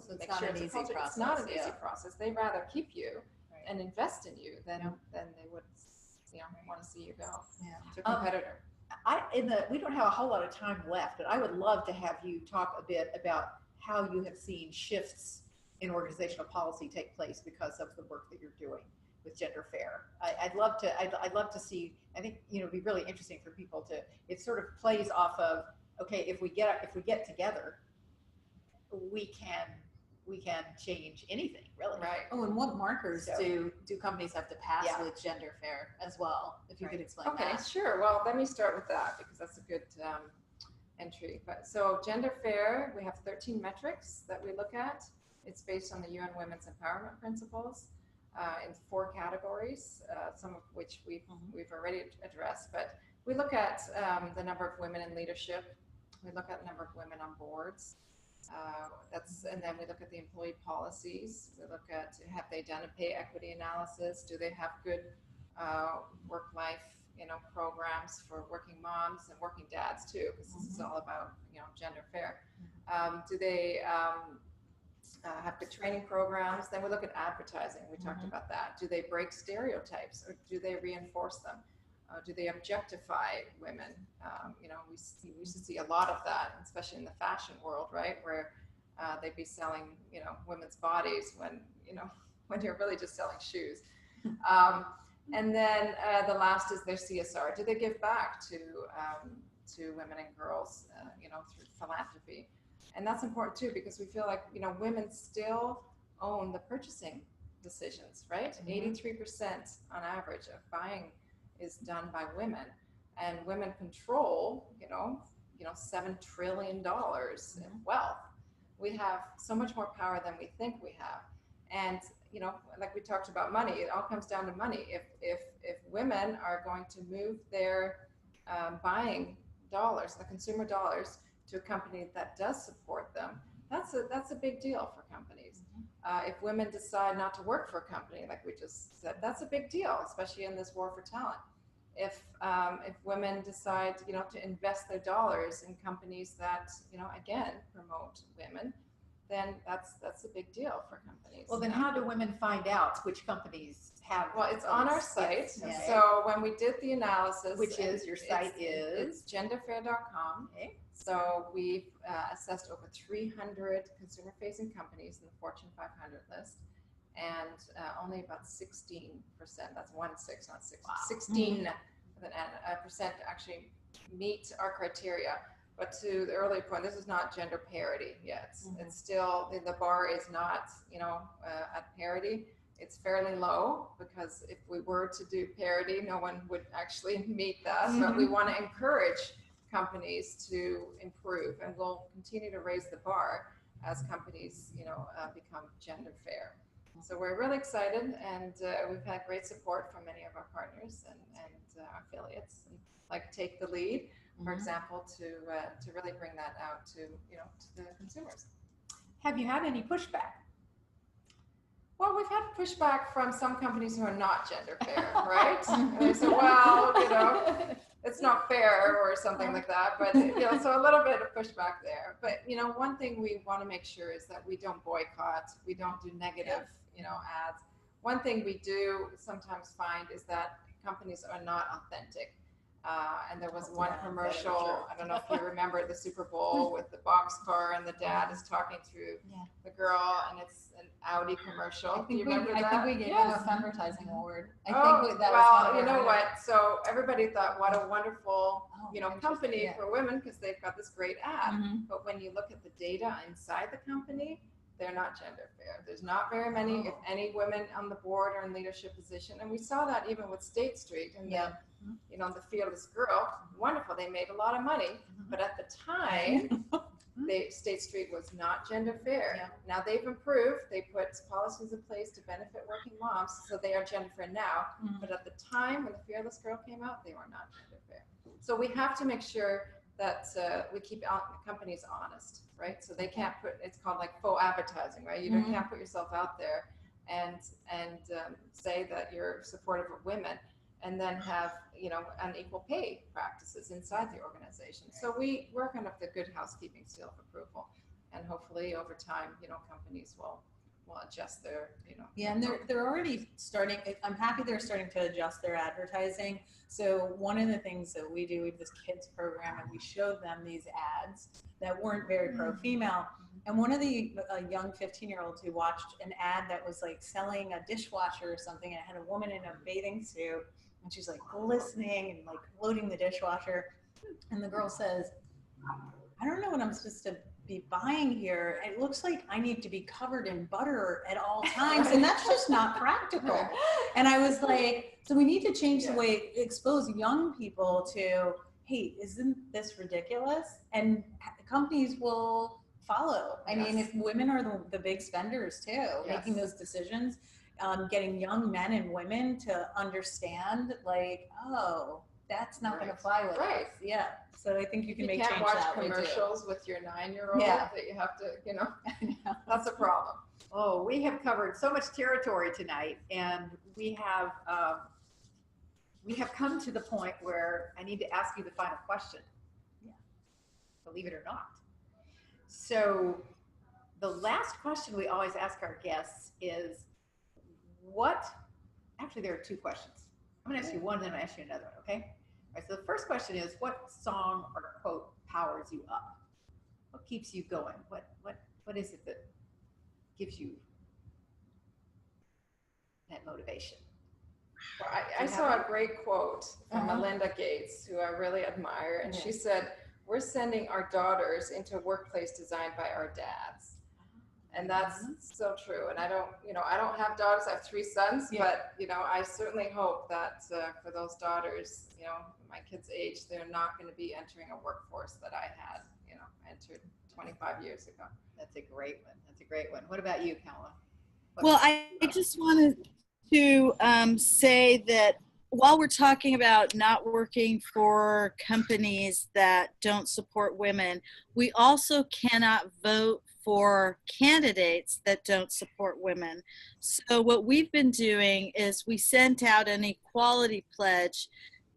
So make sure it's a culture. It's not an easy process. They'd rather keep you and invest in you than they would want to see you go to a competitor. We don't have a whole lot of time left, but I would love to have you talk a bit about how you have seen shifts in organizational policy take place because of the work that you're doing with Gender Fair. I'd love to see. I think it'd be really interesting for people to. It sort of plays off of, okay, if we get together, we can change anything, really. Right. Oh, and what markers do companies have to pass with Gender Fair as well? If you could explain that. Okay, sure. Well, let me start with that, because that's a good entry. But so Gender Fair, we have 13 metrics that we look at. It's based on the UN Women's Empowerment Principles in 4 categories, some of which we've already addressed. But we look at the number of women in leadership. We look at the number of women on boards. And then we look at the employee policies. We look at, have they done a pay equity analysis? Do they have good work-life programs for working moms and working dads too? Because this is all about Gender Fair. Do they have good training programs? Then we look at advertising. We talked about that. Do they break stereotypes, or do they reinforce them? Do they objectify women? We used to see a lot of that, especially in the fashion world, right? Where they'd be selling, women's bodies when you're really just selling shoes. And then the last is their CSR. Do they give back to women and girls, through philanthropy? And that's important too, because we feel like, women still own the purchasing decisions, right? 83% on average of buying is done by women, and women control, $7 trillion in wealth. We have so much more power than we think we have. And, like we talked about money, it all comes down to money. If women are going to move their buying dollars, the consumer dollars, to a company that does support them, that's a big deal for companies. If women decide not to work for a company, like we just said, that's a big deal, especially in this war for talent. If women decide, to invest their dollars in companies that, again, promote women, then that's a big deal for companies. Well, then how do women find out which companies have? Well, it's on our site. Okay. So when we did the analysis, Which is, your site it's genderfair.com. Okay. So we've assessed over 300 consumer-facing companies in the Fortune 500 list, and only about 16%, that's 16, not 6, Wow. 16% actually meet our criteria. But to the earlier point, this is not gender parity yet. It's still, the bar is not, at parity. It's fairly low, because if we were to do parity, no one would actually meet that. But we want to encourage companies to improve, and we'll continue to raise the bar as companies, become gender fair. So we're really excited, and we've had great support from many of our partners and affiliates, like Take the Lead, for example, to really bring that out to the consumers. Have you had any pushback? Well, we've had pushback from some companies who are not gender fair, right? And they say, well, it's not fair or something like that. But, so a little bit of pushback there. But, one thing we want to make sure is that we don't boycott, we don't do negative, ads. One thing we do sometimes find is that companies are not authentic. And there was one commercial, I don't know if you remember the Super Bowl with the boxcar, and the dad is talking to the girl, and it's an Audi commercial. Do you remember that? I think we gave them an advertising award. I think that well, was you know what? So everybody thought, what a wonderful, company for women, because they've got this great ad. But when you look at the data inside the company, they're not gender fair. There's not very many, if any, women on the board or in leadership position. And we saw that even with State Street and the Fearless Girl. Wonderful. They made a lot of money. But at the time, State Street was not gender fair. Now they've improved. They put policies in place to benefit working moms, so they are gender fair now. But at the time when the Fearless Girl came out, they were not gender fair. So we have to make sure that we keep companies honest, right? So they can't put, it's called like faux advertising, right? You can't put yourself out there and say that you're supportive of women and then have, unequal pay practices inside the organization. So we work on the good housekeeping seal of approval, and hopefully over time, companies will adjust their, Yeah, and they're already starting. I'm happy they're starting to adjust their advertising. So one of the things that we do with this kids program, and we showed them these ads that weren't very pro-female. And one of the young 15-year-olds who watched an ad that was like selling a dishwasher or something, and it had a woman in a bathing suit, and she's like glistening and like loading the dishwasher. And the girl says, I don't know what I'm supposed to be buying here. It looks like I need to be covered in butter at all times, and that's just not practical. And I was like, so we need to change the way, expose young people to, hey, isn't this ridiculous? And companies will follow. I mean, if women are the big spenders too, making those decisions, getting young men and women to understand, like, oh, that's not going to fly with us. Yeah. So I think you can make change that way too. You can't watch commercials with your 9-year-old that you have to, that's a problem. Oh, we have covered so much territory tonight, and we have come to the point where I need to ask you the final question. Believe it or not. So the last question we always ask our guests is, actually there are two questions. I'm going to ask you one, then I'll ask you another one, okay? All right, so the first question is, what song or quote powers you up? What keeps you going? What is it that gives you that motivation? Well, I saw a great quote from Melinda Gates, who I really admire, and she said, we're sending our daughters into a workplace designed by our dads. And that's so true. And I don't have daughters, I have 3 sons, but, I certainly hope that for those daughters, my kids' age, they're not going to be entering a workforce that I had, entered 25 years ago. That's a great one. That's a great one. What about you, Kamala? Well, I just wanted to say that while we're talking about not working for companies that don't support women, we also cannot vote for candidates that don't support women. So what we've been doing is we sent out an equality pledge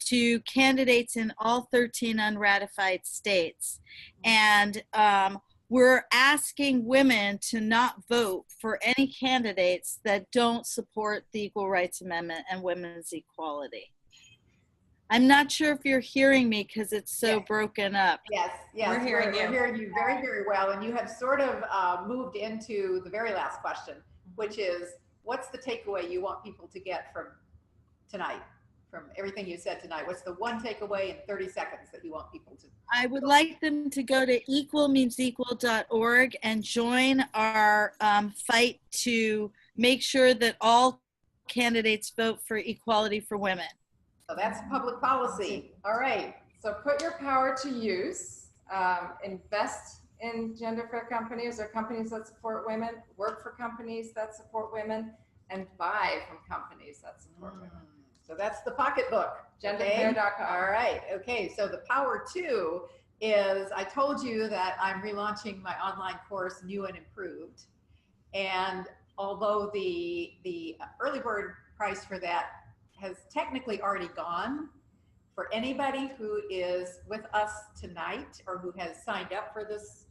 to candidates in all 13 unratified states. And we're asking women to not vote for any candidates that don't support the Equal Rights Amendment and women's equality. I'm not sure if you're hearing me because it's so broken up. Yes, We're hearing you. We're hearing you very, very well. And you have sort of moved into the very last question, which is, what's the takeaway you want people to get from tonight, from everything you said tonight? What's the one takeaway in 30 seconds that you want people to? I would like them to go to equalmeansequal.org and join our fight to make sure that all candidates vote for equality for women. So that's public policy. All right. So put your power to use, invest in gender-fair companies or companies that support women, work for companies that support women, and buy from companies that support women. So that's the pocketbook. Genderfair.com. All right. Okay. So the power two is, I told you that I'm relaunching my online course, New and Improved. And although the early bird price for that has technically already gone, for anybody who is with us tonight or who has signed up for this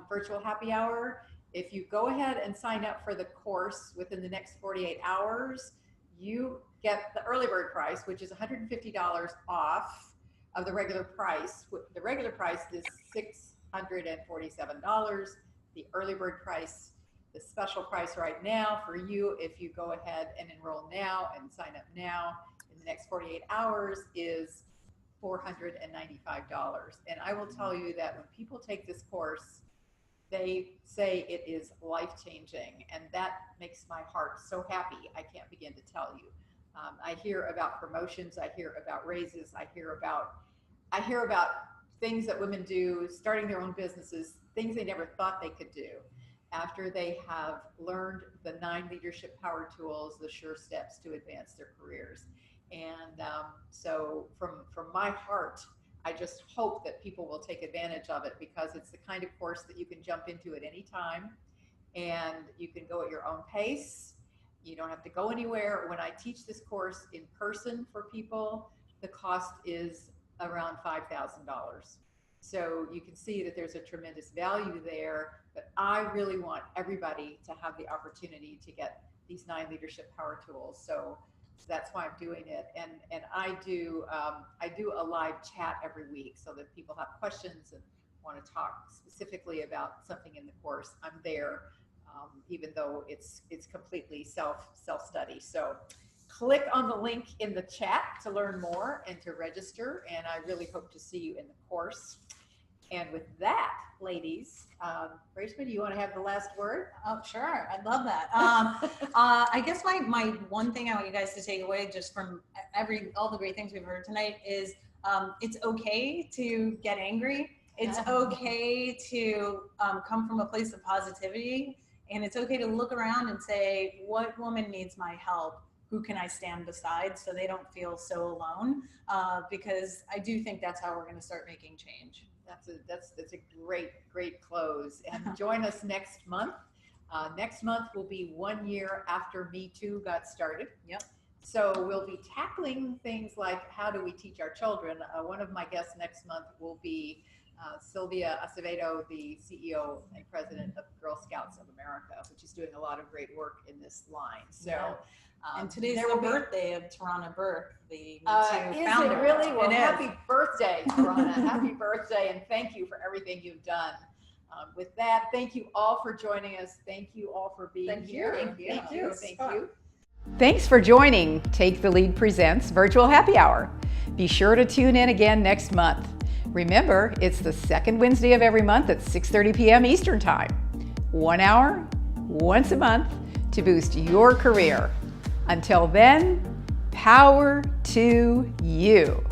virtual happy hour, if you go ahead and sign up for the course within the next 48 hours, you get the early bird price, which is $150 off of the regular price. The regular price is $647. The early bird price, the special price right now for you, if you go ahead and enroll now and sign up now in the next 48 hours, is $495. And I will tell you that when people take this course, they say it is life-changing, and that makes my heart so happy. I can't begin to tell you. I hear about promotions, I hear about raises, I hear about things that women do, starting their own businesses, things they never thought they could do, after they have learned the 9 leadership power tools, the sure steps to advance their careers. And so from my heart, I just hope that people will take advantage of it, because it's the kind of course that you can jump into at any time, and you can go at your own pace. You don't have to go anywhere. When I teach this course in person for people, the cost is around $5,000. So you can see that there's a tremendous value there, but I really want everybody to have the opportunity to get these 9 leadership power tools. So that's why I'm doing it. And I do a live chat every week so that people have questions and want to talk specifically about something in the course. I'm there, even though it's completely self-study. So click on the link in the chat to learn more and to register. And I really hope to see you in the course. And with that, ladies, Reshma, do you want to have the last word? Oh, sure. I'd love that. I guess my one thing I want you guys to take away just from all the great things we've heard tonight is it's okay to get angry. It's okay to come from a place of positivity. And it's okay to look around and say, what woman needs my help? Who can I stand beside so they don't feel so alone? Because I do think that's how we're going to start making change. That's a great close. And join us next month. Next month will be 1 year after Me Too got started. Yep. So we'll be tackling things like, how do we teach our children? One of my guests next month will be Sylvia Acevedo, the CEO and president of Girl Scouts of America, which is doing a lot of great work in this line. So. And today's the birthday of Tarana Burke, the Me Too is founder. It really? Well, happy is. birthday, Johana. Happy birthday, and thank you for everything you've done. With that, thank you all for joining us. Thank you all for being here. Thank you. Thank you. Thanks for joining Take the Lead Presents Virtual Happy Hour. Be sure to tune in again next month. Remember, it's the second Wednesday of every month at 6:30 p.m. Eastern Time. 1 hour, once a month, to boost your career. Until then, power to you.